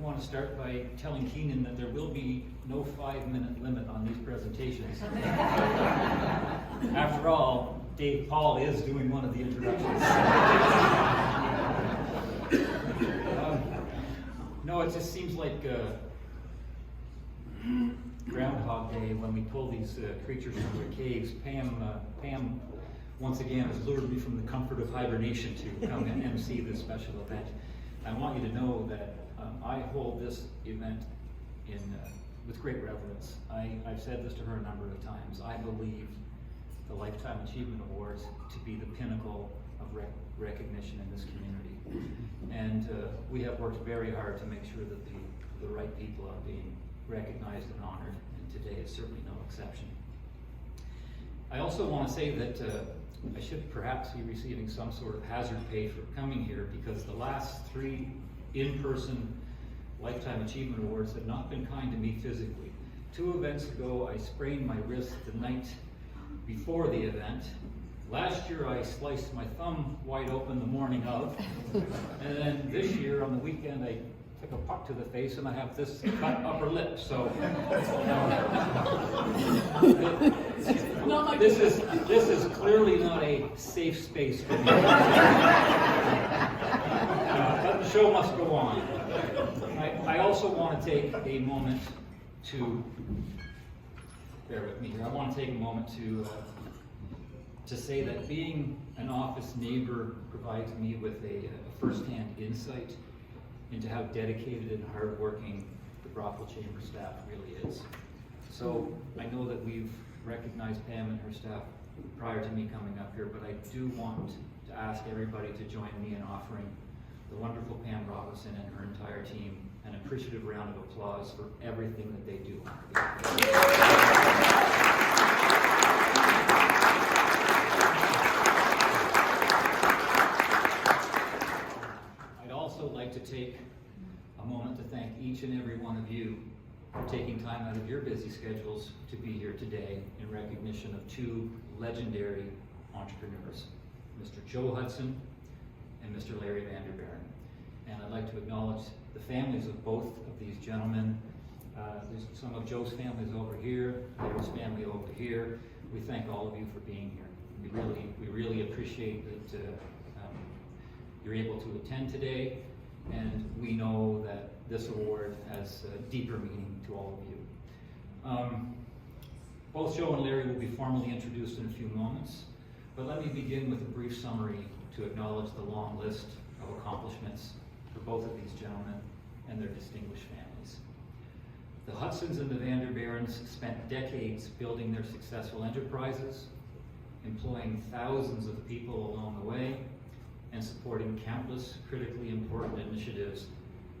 want to start by telling Keenan that there will be no 5-minute limit on these presentations. After all, Dave Paul is doing one of the introductions. No, it just seems like Groundhog Day when we pull these creatures from their caves. Pam once again has lured me from the comfort of hibernation to come and MC this special event. I want you to know that I hold this event with great reverence. I've said this to her a number of times. I believe the Lifetime Achievement Awards to be the pinnacle of recognition in this community. And we have worked very hard to make sure that the right people are being recognized and honored, and today is certainly no exception. I also want to say that I should perhaps be receiving some sort of hazard pay for coming here, because the last 3 in-person Lifetime Achievement Awards have not been kind to me physically. 2 events ago, I sprained my wrist the night before the event. Last year, I sliced my thumb wide open the morning of. And then this year, on the weekend, I took a puck to the face and I have this cut upper lip. So this is clearly not a safe space for me. But the show must go on. I also want to take a moment to bear with me here. I want to take a moment to say that being an office neighbor provides me with a first-hand insight into how dedicated and hardworking the Brockville Chamber staff really is. So I know that we've recognized Pam and her staff prior to me coming up here, but I do want to ask everybody to join me in offering the wonderful Pam Robinson and her entire team an appreciative round of applause for everything that they do. I'd also like to take a moment to thank each and every one of you for taking time out of your busy schedules to be here today in recognition of 2 legendary entrepreneurs, Mr. Joe Hudson and Mr. Larry Vanderbeeren. And I'd like to acknowledge the families of both of these gentlemen. There's some of Joe's families over here, Larry's family over here. We thank all of you for being here. We really appreciate that you're able to attend today, and we know that this award has a deeper meaning to all of you. Both Joe and Larry will be formally introduced in a few moments, but let me begin with a brief summary to acknowledge the long list of accomplishments for both of these gentlemen and their distinguished families. The Hudsons and the Vanderbeerens spent decades building their successful enterprises, employing thousands of people along the way, and supporting countless critically important initiatives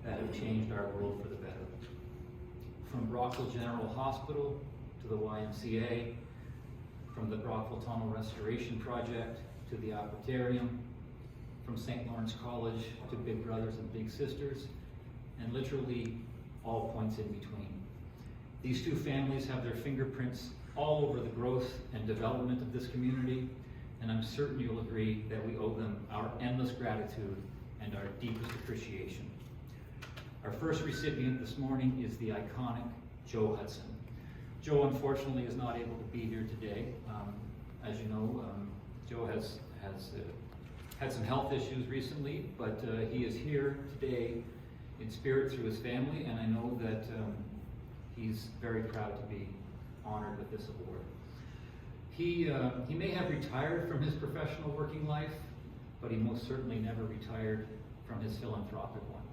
that have changed our world for the better. From Brockville General Hospital to the YMCA, from the Brockville Tunnel Restoration Project to the Aquatarium, from St. Lawrence College to Big Brothers and Big Sisters, and literally all points in between. These 2 families have their fingerprints all over the growth and development of this community, and I'm certain you'll agree that we owe them our endless gratitude and our deepest appreciation. Our first recipient this morning is the iconic Joe Hudson. Joe, unfortunately, is not able to be here today. As you know, Joe has had some health issues recently, but he is here today in spirit through his family, and I know that he's very proud to be honored with this award. He may have retired from his professional working life, but he most certainly never retired from his philanthropic one.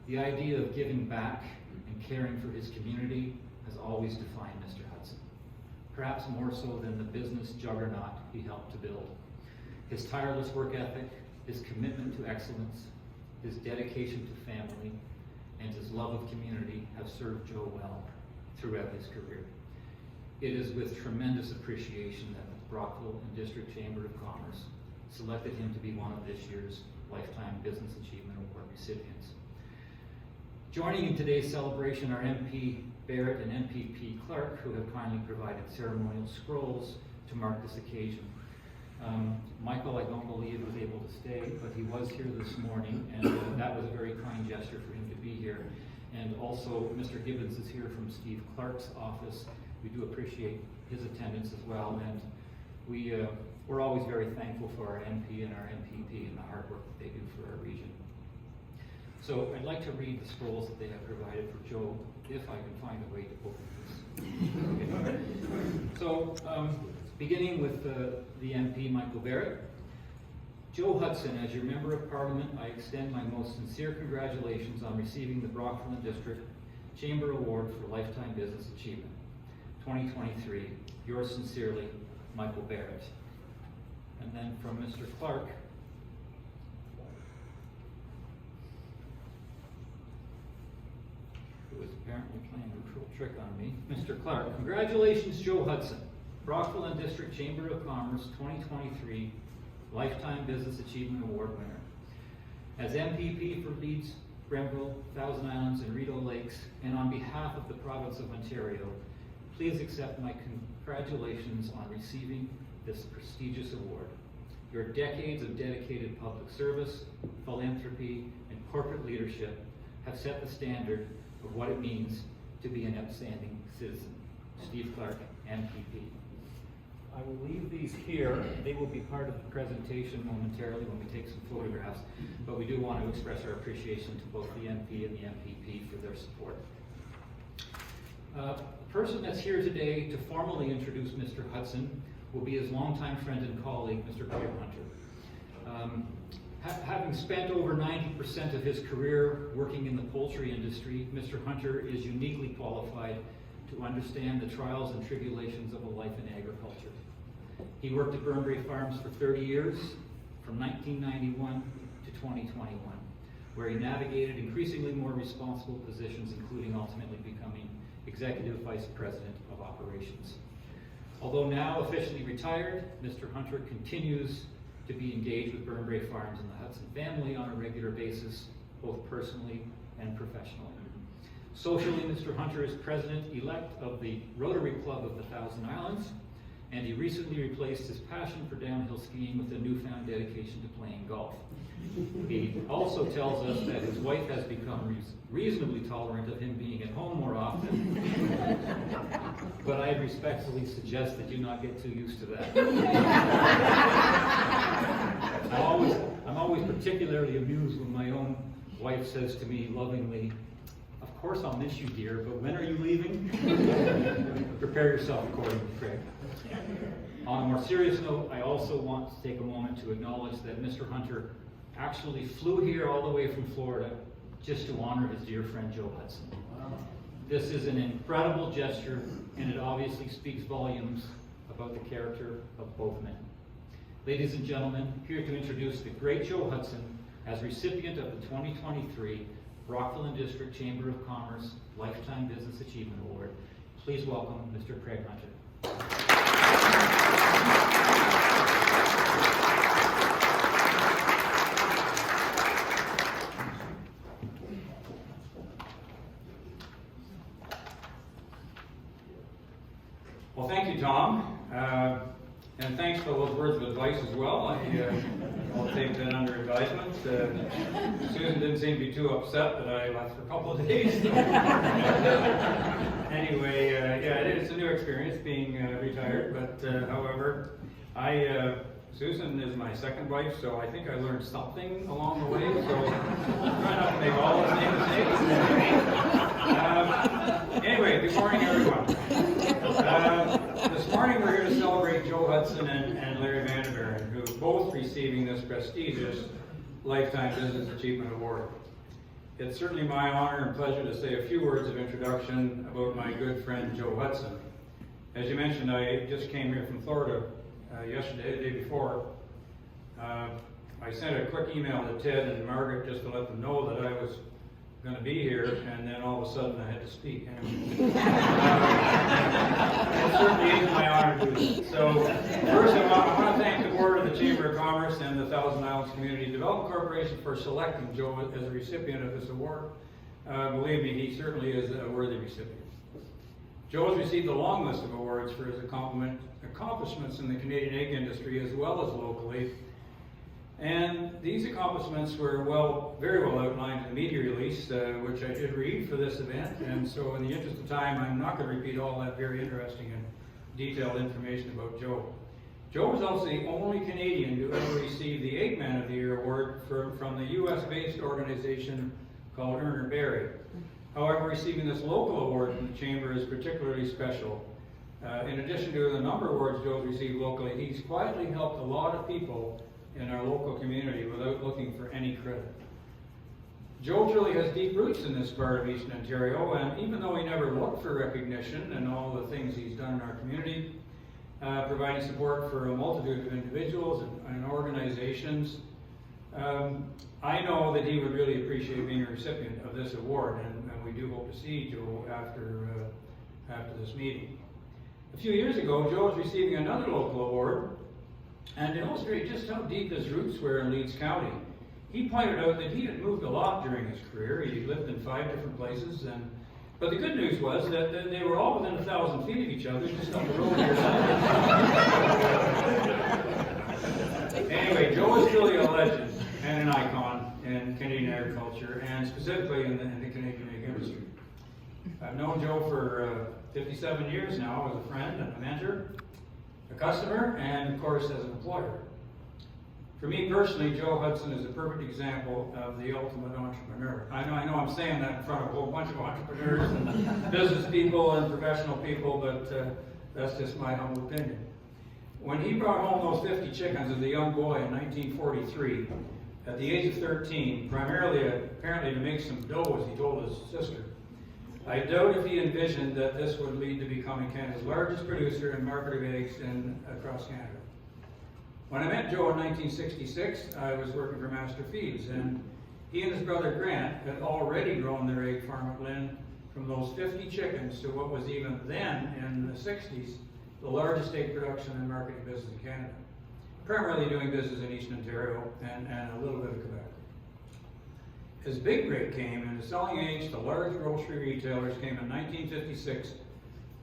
The idea of giving back and caring for his community has always defined Mr. Hudson, perhaps more so than the business juggernaut he helped to build. His tireless work ethic, his commitment to excellence, his dedication to family, and his love of community have served Joe well throughout his career. It is with tremendous appreciation that the Brockville and District Chamber of Commerce selected him to be one of this year's Lifetime Business Achievement Award recipients. Joining in today's celebration are MP Barrett and MPP Clark, who have kindly provided ceremonial scrolls to mark this occasion. Michael, I don't believe, was able to stay, but he was here this morning, and that was a very kind gesture for him to be here. and also Mr. Gibbons is here from Steve Clark's office. We do appreciate his attendance as well, and we're always very thankful for our MP and our MPP and the hard work that they do for our region. So I'd like to read the scrolls that they have provided for Joe, if I can find a way to open this. Okay. So, beginning with the MP, Michael Barrett. Joe Hudson, as your Member of Parliament, I extend my most sincere congratulations on receiving the Brockville District Chamber Award for Lifetime Business Achievement 2023. Yours sincerely, Michael Barrett. And then from Mr. Clark, who is apparently playing a cruel trick on me. Mr. Clark, congratulations, Joe Hudson, Brockville and District Chamber of Commerce 2023 Lifetime Business Achievement Award winner. As MPP for Leeds, Brockville, Thousand Islands, and Rideau Lakes, and on behalf of the province of Ontario, please accept my congratulations on receiving this prestigious award. Your decades of dedicated public service, philanthropy, and corporate leadership have set the standard of what it means to be an outstanding citizen. Steve Clark, MPP. I will leave these here. They will be part of the presentation momentarily when we take some photographs, but we do want to express our appreciation to both the MP and the MPP for their support. The person that's here today to formally introduce Mr. Hudson will be his longtime friend and colleague, Mr. Craig Hunter. Having spent over 90% of his career working in the poultry industry, Mr. Hunter is uniquely qualified to understand the trials and tribulations of a life in agriculture. He worked at Burnbrae Farms for 30 years, from 1991 to 2021, where he navigated increasingly more responsible positions, including ultimately becoming Executive Vice President of Operations. Although now officially retired, Mr. Hunter continues to be engaged with Burnbrae Farms and the Hudson family on a regular basis, both personally and professionally. Socially, Mr. Hunter is President-elect of the Rotary Club of the Thousand Islands, and he recently replaced his passion for downhill skiing with a newfound dedication to playing golf. He also tells us that his wife has become reasonably tolerant of him being at home more often, but I respectfully suggest that you not get too used to that. I'm always particularly amused when my own wife says to me lovingly, "Of course I'll miss you, dear, but when are you leaving?" Prepare yourself accordingly, Craig. On a more serious note, I also want to take a moment to acknowledge that Mr. Hunter actually flew here all the way from Florida just to honor his dear friend Joe Hudson. Wow. This is an incredible gesture, and it obviously speaks volumes about the character of both men. Ladies and gentlemen, here to introduce the great Joe Hudson as recipient of the 2023 Brockville and District Chamber of Commerce Lifetime Business Achievement Award. Please welcome Mr. Craig Hunter. Well, thank you, Tom. And thanks for those words of advice as well. I'll take that under advisement. Susan didn't seem to be too upset that I left for a couple of days. So. Anyway, yeah, it's a new experience being retired, but however, Susan is my second wife, so I think I learned something along the way, so try not to make all the same mistakes. Anyway, good morning, everyone. This morning we're here to celebrate Joe Hudson and Larry Vanderbeeren, who are both receiving this prestigious Lifetime Business Achievement Award. It's certainly my honor and pleasure to say a few words of introduction about my good friend Joe Hudson. As you mentioned, I just came here from Florida yesterday, the day before. I sent a quick email to Ted and Margaret just to let them know that I was going to be here, and then all of a sudden I had to speak. It certainly is my honor to do this. So first I want to thank the board of the Chamber of Commerce and the Thousand Islands Community Development Corporation for selecting Joe as a recipient of this award. Believe me, he certainly is a worthy recipient. Joe has received a long list of awards for his accomplishments in the Canadian egg industry as well as locally. And these accomplishments were very well outlined in the media release, which I did read for this event. And so in the interest of time, I'm not going to repeat all that very interesting and detailed information about Joe. Joe was also the only Canadian to ever receive the Eggman of the Year award from the US-based organization called Erner Berry. However, receiving this local award from the Chamber is particularly special. In addition to the number of awards Joe's received locally, he's quietly helped a lot of people in our local community without looking for any credit. Joe truly has deep roots in this part of Eastern Ontario, and even though he never looked for recognition and all the things he's done in our community, providing support for a multitude of individuals and organizations, I know that he would really appreciate being a recipient of this award, and we do hope to see Joe after this meeting. A few years ago, Joe was receiving another local award, and to illustrate just how deep his roots were in Leeds County, he pointed out that he had moved a lot during his career. He lived in 5 different places, but the good news was that they were all within 1,000 feet of each other, just up the road here. Anyway, Joe is truly a legend and an icon in Canadian agriculture, and specifically in the Canadian egg industry. I've known Joe for 57 years now as a friend and a mentor, a customer, and of course as an employer. For me personally, Joe Hudson is a perfect example of the ultimate entrepreneur. I know I'm saying that in front of a whole bunch of entrepreneurs and business people and professional people, but that's just my humble opinion. When he brought home those 50 chickens as a young boy in 1943, at the age of 13, primarily apparently to make some dough, as he told his sister, I doubt if he envisioned that this would lead to becoming Canada's largest producer and marketer of eggs across Canada. When I met Joe in 1966, I was working for Master Feeds, and he and his brother Grant had already grown their egg farm at Lynn from those 50 chickens to what was even then, in the 60s, the largest egg production and marketing business in Canada, primarily doing business in Eastern Ontario and a little bit of Quebec. His big break came into selling eggs to large grocery retailers came in 1956,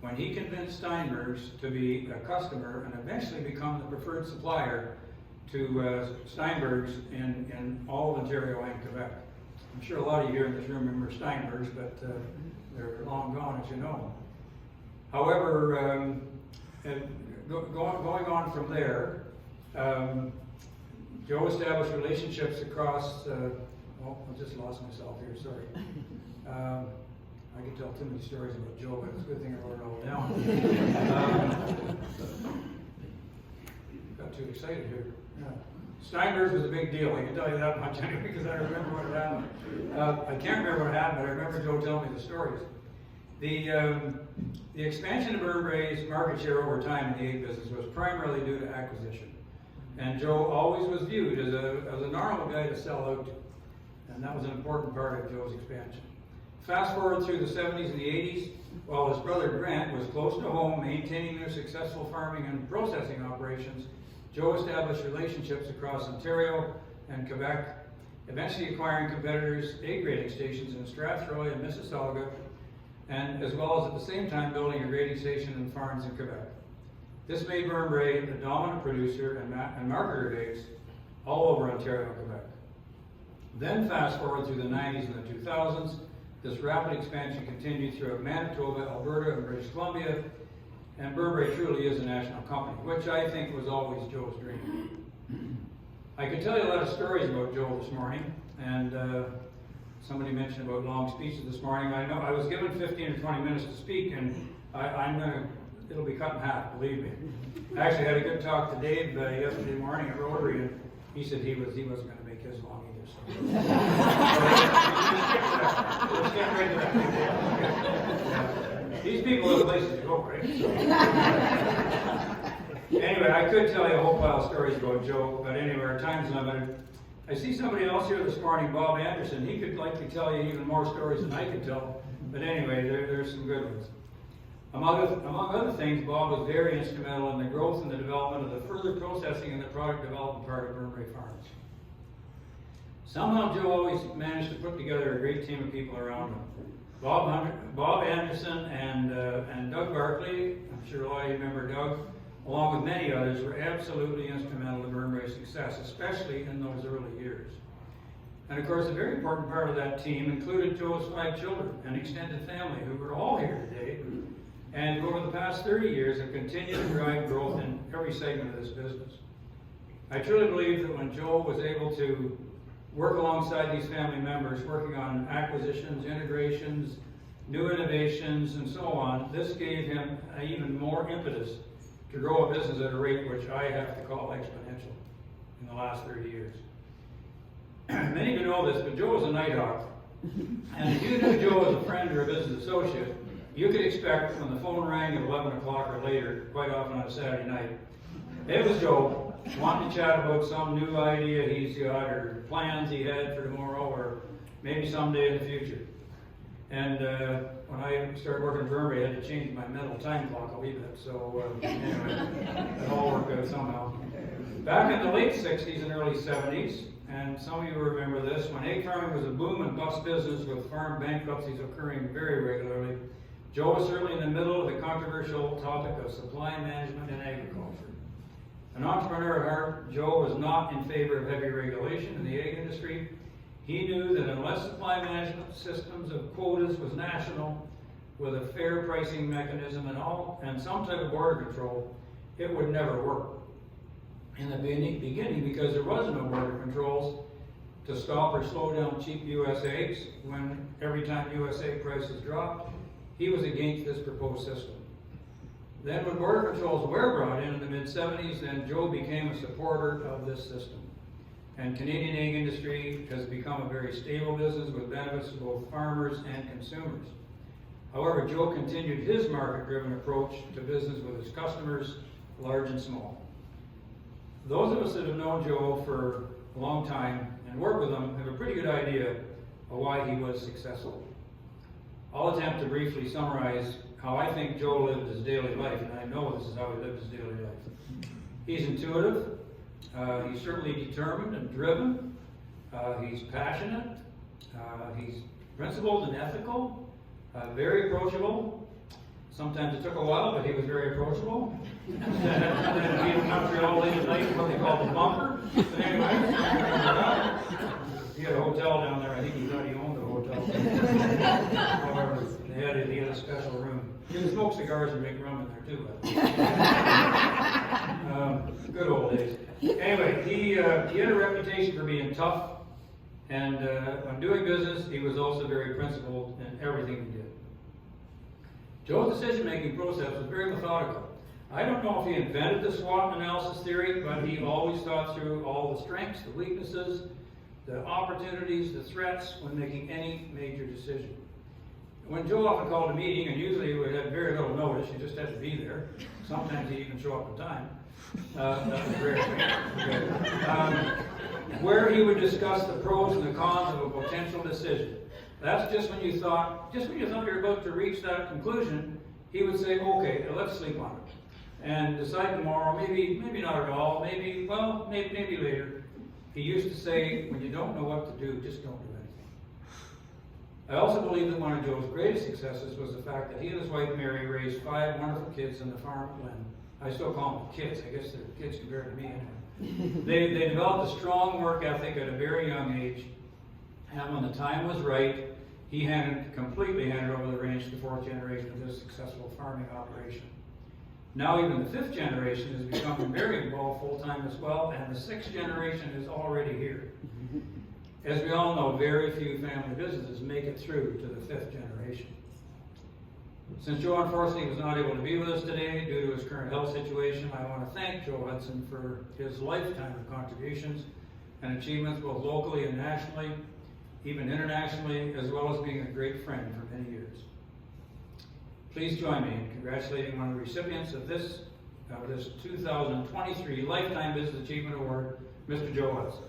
when he convinced Steinberg's to be a customer and eventually become the preferred supplier to Steinberg's in all of Ontario and Quebec. I'm sure a lot of you here in this room remember Steinberg's, but they're long gone, as you know. However, going on from there, Joe established relationships across, I just lost myself here, sorry. I could tell too many stories about Joe, but it's a good thing I wrote it all down. Got too excited here. Yeah. Steinberg's was a big deal, I can tell you that much anyway, because I remember what happened. I can't remember what happened, but I remember Joe telling me the stories. The expansion of Burberry's market share over time in the egg business was primarily due to acquisition. And Joe always was viewed as a normal guy to sell out to. And that was an important part of Joe's expansion. Fast forward through the 70s and the 80s, while his brother Grant was close to home maintaining their successful farming and processing operations, Joe established relationships across Ontario and Quebec, eventually acquiring competitors' egg grading stations in Strathroy and Mississauga, and as well as at the same time building a grading station and farms in Quebec. This made Burberry the dominant producer and marketer of eggs all over Ontario and Quebec. Then fast forward through the 90s and the 2000s, this rapid expansion continued throughout Manitoba, Alberta, and British Columbia, and Burberry truly is a national company, which I think was always Joe's dream. I could tell you a lot of stories about Joe this morning, and somebody mentioned about long speeches this morning. I know I was given 15 or 20 minutes to speak, and it'll be cut in half, believe me. I actually had a good talk to Dave yesterday morning at Rotary, and he said he wasn't going to make his long either. So. Let's get right to that. These people have places to go, right? So. Anyway, I could tell you a whole pile of stories about Joe, but anyway, our time's limited. I see somebody else here this morning, Bob Anderson. He could likely tell you even more stories than I could tell, but anyway, there's some good ones. Among other things, Bob was very instrumental in the growth and the development of the further processing and the product development part of Burberry Farms. Somehow Joe always managed to put together a great team of people around him. Bob Anderson and Doug Barkley, I'm sure a lot of you remember Doug, along with many others, were absolutely instrumental to Burnbrae's success, especially in those early years. And of course, a very important part of that team included Joe's 5 children and extended family, who are all here today, and who over the past 30 years have continued to drive growth in every segment of this business. I truly believe that when Joe was able to work alongside these family members, working on acquisitions, integrations, new innovations, and so on, this gave him even more impetus to grow a business at a rate which I have to call exponential in the last 30 years. Many of you know this, but Joe was a nighthawk. And if you knew Joe as a friend or a business associate, you could expect when the phone rang at 11 o'clock or later, quite often on a Saturday night, it was Joe wanting to chat about some new idea he's got or plans he had for tomorrow or maybe someday in the future. And when I started working at Burnbrae, I had to change my mental time clock a wee bit. So anyway, it all worked out somehow. Back in the late 60s and early 70s, and some of you remember this, when egg farming was a boom and bust business with farm bankruptcies occurring very regularly, Joe was certainly in the middle of the controversial topic of supply management in agriculture. An entrepreneur at heart, Joe was not in favor of heavy regulation in the egg industry. He knew that unless supply management systems of quotas was national, with a fair pricing mechanism and some type of border control, it would never work. In the beginning, because there was no border controls to stop or slow down cheap U.S. eggs, when every time U.S. egg prices dropped, he was against this proposed system. Then when border controls were brought in the mid-70s, then Joe became a supporter of this system. And Canadian egg industry has become a very stable business with benefits to both farmers and consumers. However, Joe continued his market-driven approach to business with his customers, large and small. Those of us that have known Joe for a long time and worked with him have a pretty good idea of why he was successful. I'll attempt to briefly summarize how I think Joe lived his daily life, and I know this is how he lived his daily life. He's intuitive, he's certainly determined and driven, he's passionate, he's principled and ethical, very approachable. Sometimes it took a while, but he was very approachable. Then we in Montreal late at night, what they call the bunker. But anyway, he had a hotel down there. I think he thought he owned the hotel. However, he had a special room. You can smoke cigars and make rum in there too. Good old days. Anyway, he had a reputation for being tough, and when doing business, he was also very principled in everything he did. Joe's decision-making process was very methodical. I don't know if he invented the SWOT analysis theory, but he always thought through all the strengths, the weaknesses, the opportunities, the threats when making any major decision. When Joe often called a meeting, and usually we had very little notice, you just had to be there. Sometimes he'd even show up on time. That was rare. Where he would discuss the pros and the cons of a potential decision. That's just when you thought you're about to reach that conclusion, he would say, okay, let's sleep on it. And decide tomorrow, maybe not at all, maybe later. He used to say, when you don't know what to do, just don't do anything. I also believe that one of Joe's greatest successes was the fact that he and his wife Mary raised 5 wonderful kids in the farm at Glen. I still call them kids, I guess they're kids compared to me anyway. They developed a strong work ethic at a very young age. And when the time was right, he completely handed over the ranch to the 4th generation of this successful farming operation. Now even the 5th generation has become very involved full-time as well, and the 6th generation is already here. As we all know, very few family businesses make it through to the 5th generation. Since Joe unfortunately was not able to be with us today due to his current health situation, I want to thank Joe Hudson for his lifetime of contributions and achievements both locally and nationally, even internationally, as well as being a great friend for many years. Please join me in congratulating one of the recipients of this 2023 Lifetime Business Achievement Award, Mr. Joe Hudson.